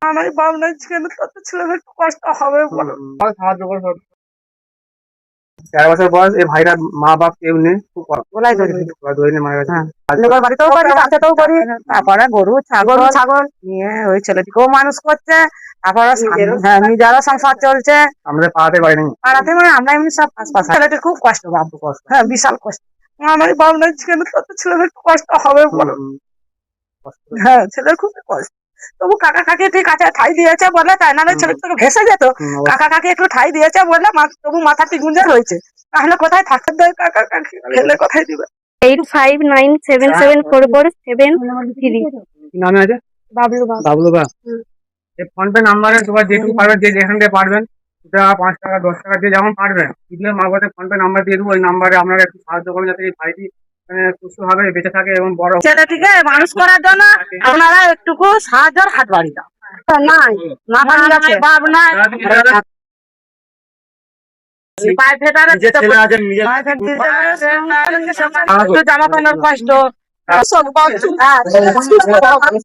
আমার ভাবনা কেন তত ছেলেদের একটু কষ্ট হবে বলো। সাহায্য করে 4 বছর বয়স, এই ভাইরার মা বাপ কেউ নেই, খুব গলায় ধরে নিয়ে মারা গেছে। লোকের বাড়িতেও করি, কাছেতেও করি। তারপরে গরু ছাগল নিয়ে ওই ছেলেটিকেও মানুষ করছে। তারপরে নিজেরও সংসার চলছে। আমাদের পাড়াতে বাড়ি নেই, পাড়াতে মানে আমরা এমনি সব আশপাশে। ছেলেটির খুব কষ্ট, বাবু কষ্ট, হ্যাঁ বিশাল কষ্ট। আমার ভাবনা কেন তত ছেলেদের একটু কষ্ট হবে বলো। হ্যাঁ ছেলের খুব কষ্ট। তবু কাকা কাকি ঠিক আছে, ঠাই দিয়েছে বলে, তাই না ছেলে তো ভেসে যেত। কাকা কাকি একটু ঠাই দিয়েছে বলে তবু মাথাটি গুঁজে রয়েছে। তাহলে কোথায় থাকতে দেয় কাকা কাকি, ফেলে কোথায় দিবে। 85977447 কি নামে আছে? বাবলু বা। এই ফোন পে নাম্বারে সবাই যেটুকু পারবেন, যে যেখান থেকে পারবেন, 2 টাকা 5 টাকা 10 টাকা দিয়ে যেমন পারবেন, দিলে মা বাবার ফোন পে নাম্বার দিয়ে দেবো। ওই নাম্বারে আপনারা একটু সাহায্য করুন, যাতে এই ভাইটি সুস্থ ভাবে বেঁচে থাকে এবং বড় ছেলেটিকে মানুষ করার জন্য আপনারা একটুকু সাহায্যের হাত বাড়িয়ে দাও। নাই না বাপ নাই, জামা প্যান্টের কষ্ট।